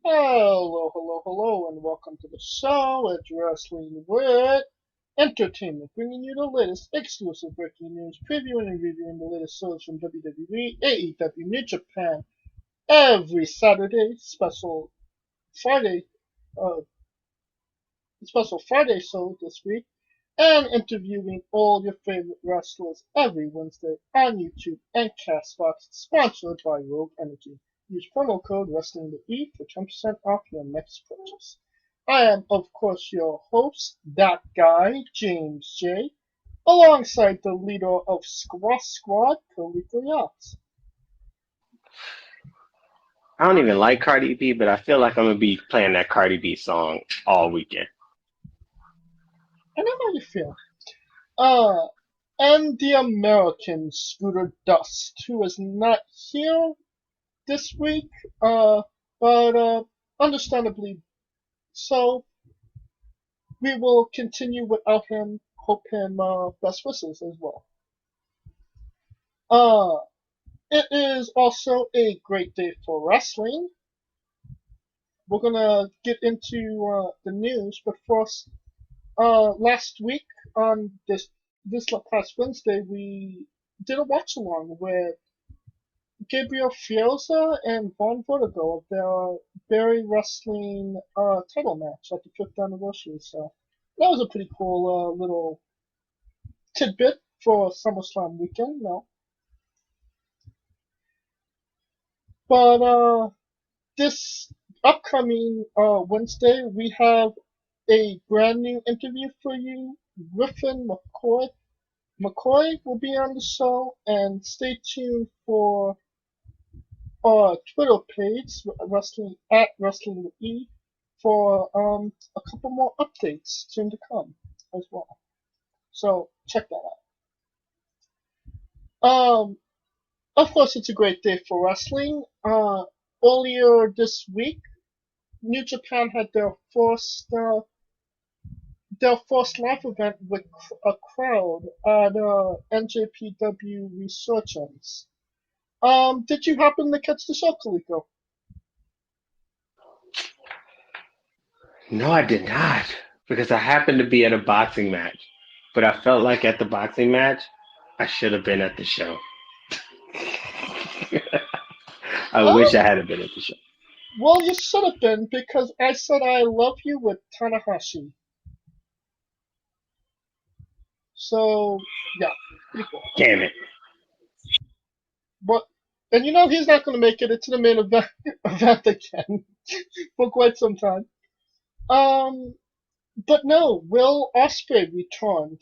Hello, hello, hello, and welcome to the show. It's Wrestling with Entertainment, bringing you the latest exclusive breaking news, previewing and reviewing the latest shows from WWE, AEW, New Japan, every Saturday, Friday, uh, special Friday show this week, and interviewing all your favorite wrestlers every Wednesday on YouTube and Castbox, sponsored by Rogue Energy. Use promo code WrestlingWithE for 10% off your next purchase. I am, of course, your host, that guy, James J., alongside the leader of Squash Squad, Kaliko Yachts. I don't even like Cardi B, but I feel like I'm gonna be playing that Cardi B song all weekend. I know how you feel. Uh, and the American Scooter Dust, who is not here this week, but understandably so. We will continue without him. Hope him best wishes as well. Uh, it is also a great day for wrestling. We're gonna get into the news, but first, last week on this past Wednesday, we did a watch along with Gabriel Fioza and Von Vertigo of their Barry Wrestling title match at the 5th anniversary. So that was a pretty cool little tidbit for SummerSlam weekend. No, but this upcoming Wednesday we have a brand new interview for you. Griffin McCoy will be on the show, and stay tuned for our Twitter page, Wrestling at Wrestling with E, for a couple more updates soon to come as well. So check that out. Of course, it's a great day for wrestling. Earlier this week, New Japan had their first live event with a crowd at NJPW Resurgence. Did you happen to catch the show, Kaliko? No, I did not, because I happened to be at a boxing match. But I felt like at the boxing match, I should have been at the show. I Um, wish I had been at the show. well, you should have been because I said I love you with Tanahashi. So yeah, pretty cool. Damn it. But and he's not going to make it into the main event, event again for quite some time. Um, but no, Will Ospreay returned,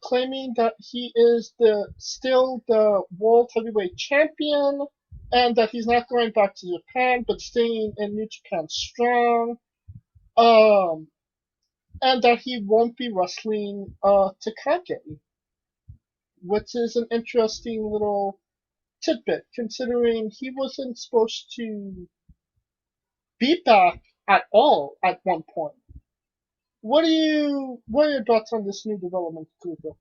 claiming that he is still the world heavyweight champion, and that he's not going back to Japan, but staying in New Japan Strong. Um, and that he won't be wrestling Takagi, which is an interesting little tidbit, considering he wasn't supposed to be back at all at one point. What are your thoughts on this new development, Kuko?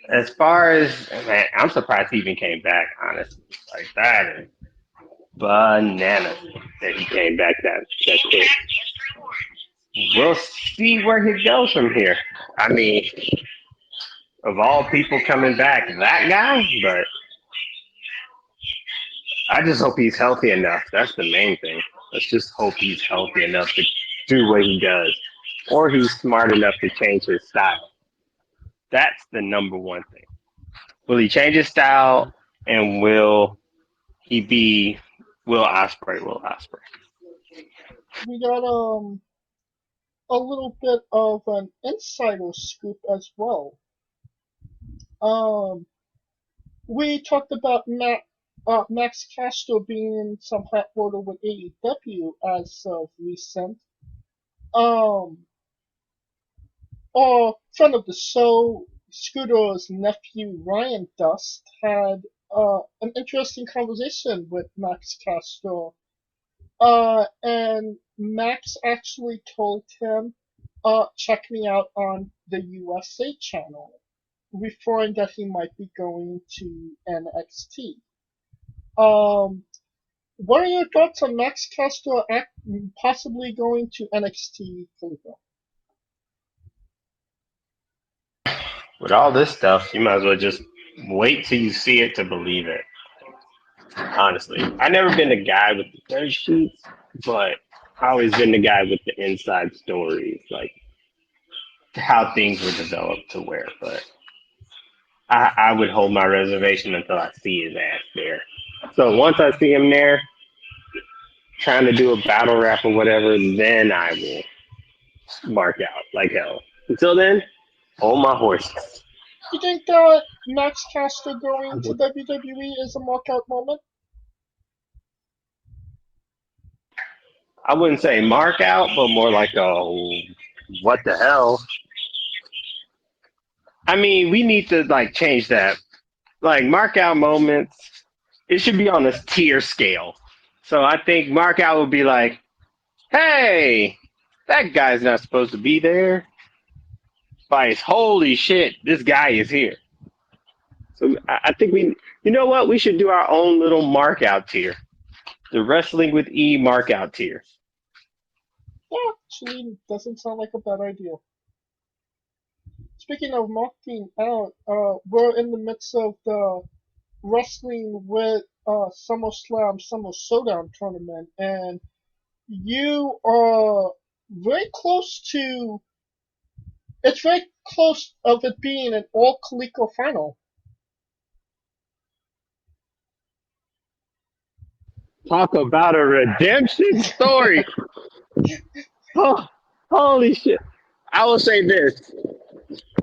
As far as, man, I'm surprised he even came back, honestly. Like, that is bananas that he came back that quick. We'll see where he goes from here. I mean, of all people coming back, that guy, but I just hope he's healthy enough. That's the main thing. Let's just hope he's healthy enough to do what he does. Or he's smart enough to change his style. That's the number one thing. Will he change his style, and will he be Will Ospreay? Will Ospreay? We got a little bit of an insider scoop as well. Um, we talked about Max Castro being in some hot water with AEW as of recent. Um, our friend of the show, Scooter's nephew Ryan Dust, had an interesting conversation with Max Castro. And Max actually told him, check me out on the USA channel. referring that he might be going to NXT. What are your thoughts on Max Caster possibly going to NXT, Khalifa? With all this stuff, you might as well just wait till you see it to believe it. Honestly, I've never been the guy with the dirt sheets, but I always been the guy with the inside stories, like how things were developed to where. But I would hold my reservation until I see his ass there. So once I see him there, trying to do a battle rap or whatever, then I will mark out like hell. Until then, hold my horses. You think that Max Caster going to WWE is a markout moment? I wouldn't say mark out, but more like a what the hell. I mean, we need to like change that. Like mark out moments, it should be on a tier scale. So I think mark out would be like, hey, that guy's not supposed to be there. Spice, holy shit, this guy is here. So I think you know what? We should do our own little mark out tier. The Wrestling with E mark out tier. Yeah, actually, doesn't sound like a bad idea. Speaking of marking out, we're in the midst of the Wrestling with SummerSlam Summer Showdown tournament, and you are very close to. It's very close of it being an all Coleco final. Talk about a redemption story. Oh, holy shit. I will say this.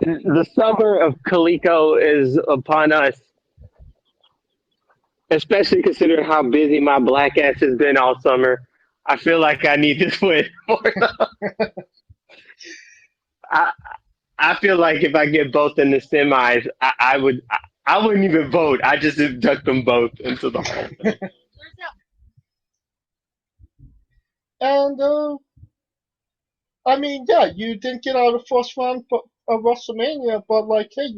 The summer of Coleco is upon us, especially considering how busy my black ass has been all summer. I feel like I need this win. I I feel like if I get both in the semis, I wouldn't even vote. I just induct them both into the Hall of Fame. And I mean, yeah, you didn't get out of the first round of WrestleMania, but like, hey,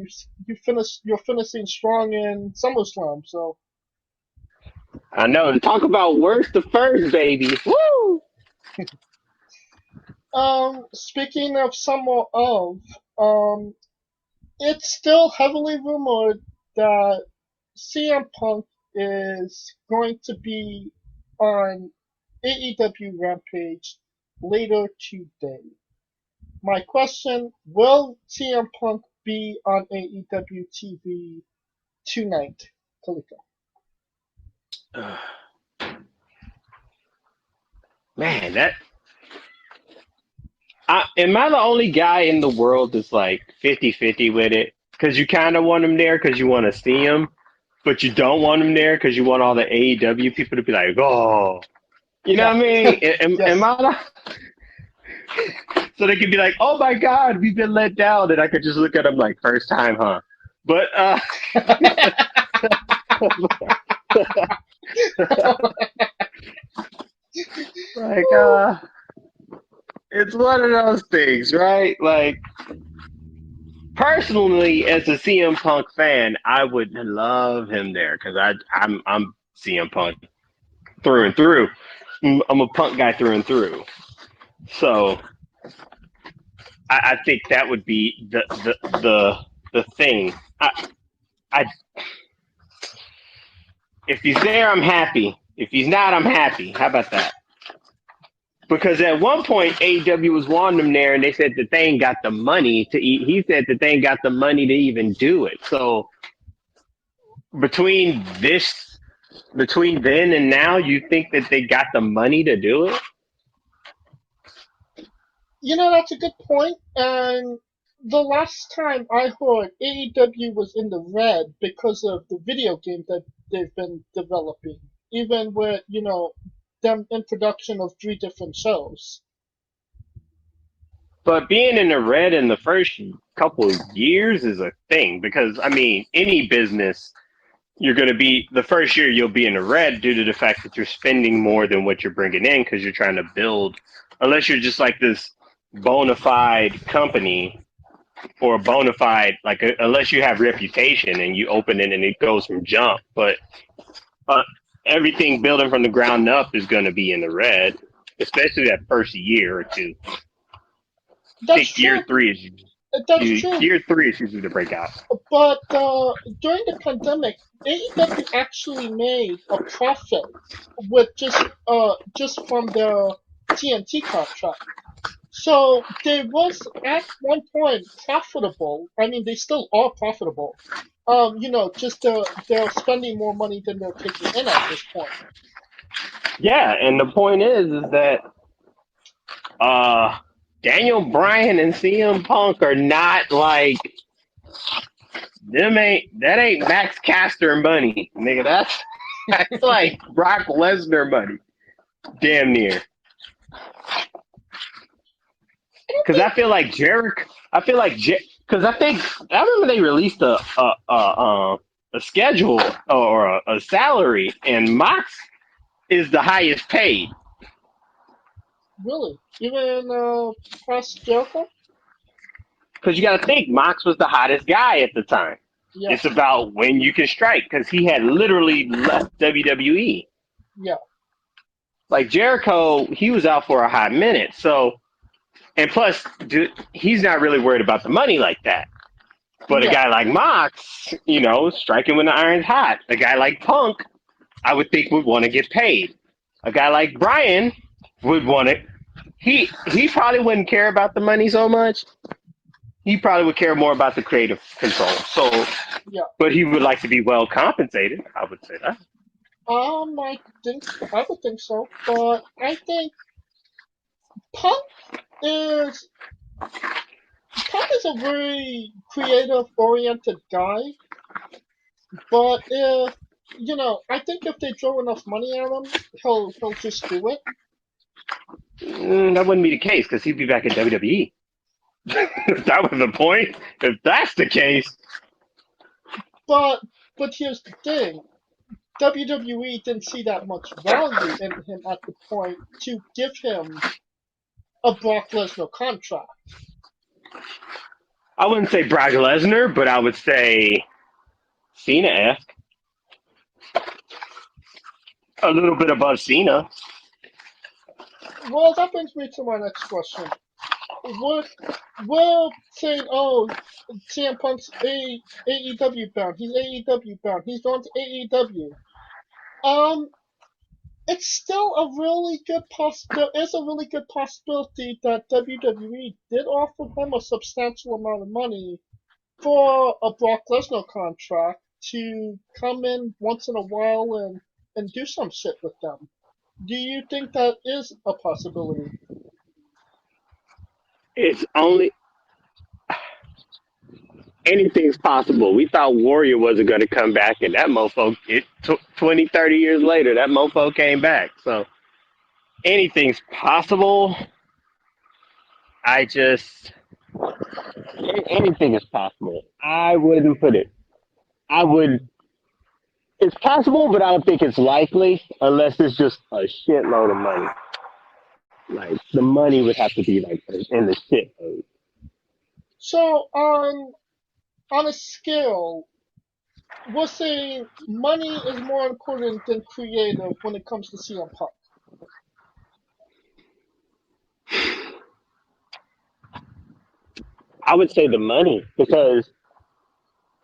you're finishing strong in SummerSlam, so. I know. Talk about worst to first, baby. Woo! Speaking of it's still heavily rumored that CM Punk is going to be on AEW Rampage later today. My question, will CM Punk be on AEW TV tonight, Kalika? Man, am I the only guy in the world that's like 50-50 with it? Because you kind of want him there because you want to see him, but you don't want him there because you want all the AEW people to be like, oh, you know what I mean? Am I so they could be like, oh my God, we've been let down. And I could just look at them like, first time, huh? But, like, it's one of those things, right? Like, personally, as a CM Punk fan, I would love him there because I'm CM Punk through and through. I'm a Punk guy through and through. So I think that would be the thing. If he's there, I'm happy. If he's not, I'm happy. How about that? Because at one point, AEW was wanting him there, and they said that they ain't got the money to eat. He said that they ain't got the money to even do it. So between then and now, you think that they got the money to do it? You know, that's a good point. And the last time I heard, AEW was in the red because of the video game that they've been developing, even with, them introduction of 3 different shows. But being in the red in the first couple of years is a thing because, I mean, any business, you're going to be, the first year you'll be in the red due to the fact that you're spending more than what you're bringing in because you're trying to build, unless you're just like this bona fide company or a bona fide, like unless you have reputation and you open it and it goes from jump. But uh, everything building from the ground up is going to be in the red, especially that first year or two. I That's think true. That's true. year 3 is usually the breakout. But during the pandemic, AEW actually made a profit with just from their TNT contract. So they was at one point profitable. I mean, they still are profitable. Just they're spending more money than they're taking in at this point. Yeah, and the point is that Daniel Bryan and CM Punk are not like that ain't Max Caster money, nigga. That's like Brock Lesnar money, damn near. Because I feel like Jericho. Because I remember they released a schedule or a salary, and Mox is the highest paid. Really, even past Jericho. Because you got to think, Mox was the hottest guy at the time. Yeah. It's about when you can strike, because he had literally left WWE. Yeah. Like Jericho, he was out for a hot minute. So, and plus, dude, he's not really worried about the money like that. But a guy like Mox, striking when the iron's hot. A guy like Punk, I would think would want to get paid. A guy like Bryan would want it. He probably wouldn't care about the money so much. He probably would care more about the creative control. So, but he would like to be well compensated. I would say that. I would think so, but I think Punk is a very creative oriented guy. But I think if they throw enough money at him, he'll just do it. That wouldn't be the case because he'd be back in WWE. If that was the point, if that's the case. But here's the thing. WWE didn't see that much value in him at the point to give him a Brock Lesnar contract. I wouldn't say Brock Lesnar, but I would say Cena-esque. A little bit above Cena. Well, that brings me to my next question. We're saying, oh, CM Punk's AEW bound. He's AEW bound. He's going to AEW. It's still a really good there is a really good possibility that WWE did offer him a substantial amount of money for a Brock Lesnar contract to come in once in a while and do some shit with them. Do you think that is a possibility? It's only anything's possible. We thought Warrior wasn't going to come back, and that mofo, 20, 30 years later, that mofo came back. So anything's possible. Anything is possible. I wouldn't put it. It's possible, but I don't think it's likely unless it's just a shitload of money. Like, the money would have to be, like, in the shitload. So, on a scale, we're saying money is more important than creative when it comes to CM Punk. I would say the money, because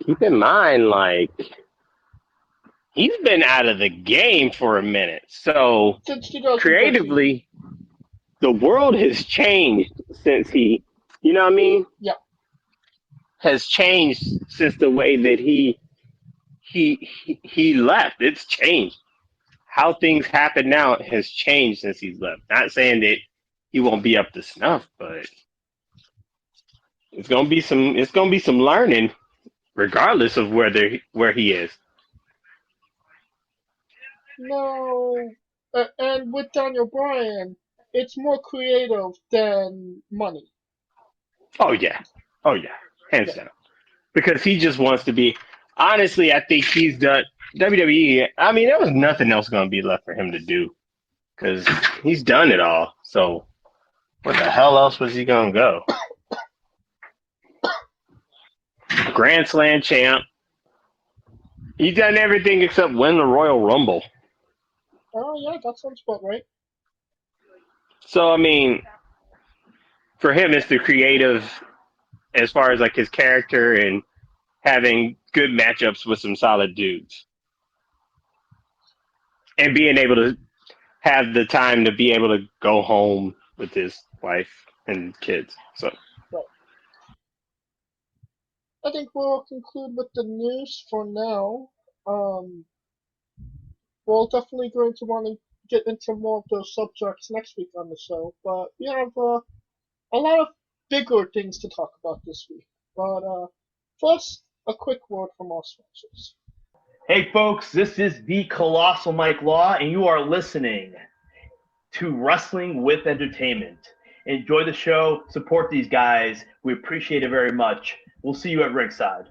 keep in mind, like, he's been out of the game for a minute. So, creatively, the world has changed since he, you know what I mean? Yeah. Has changed since the way that he left. It's changed. How things happen now has changed since he's left. Not saying that he won't be up to snuff, but it's gonna be some learning, regardless of where he is. No, and with Daniel Bryan, it's more creative than money. Oh yeah, hands down. Because he just wants to be. Honestly, I think he's done WWE. I mean, there was nothing else going to be left for him to do because he's done it all. So, where the hell else was he going to go? Grand Slam champ. He's done everything except win the Royal Rumble. Oh, yeah, that sounds about right. So, I mean, for him, it's the creative as far as like his character and having good matchups with some solid dudes. And being able to have the time to be able to go home with his wife and kids. So, Right. I think we'll conclude with the news for now. We're definitely going to want to get into more of those subjects next week on the show, but we have a lot of bigger things to talk about this week. But first, a quick word from our sponsors. Hey folks, this is the Colossal Mike Law, and you are listening to Wrestling with Entertainment. Enjoy the show, support these guys. We appreciate it very much. We'll see you at ringside.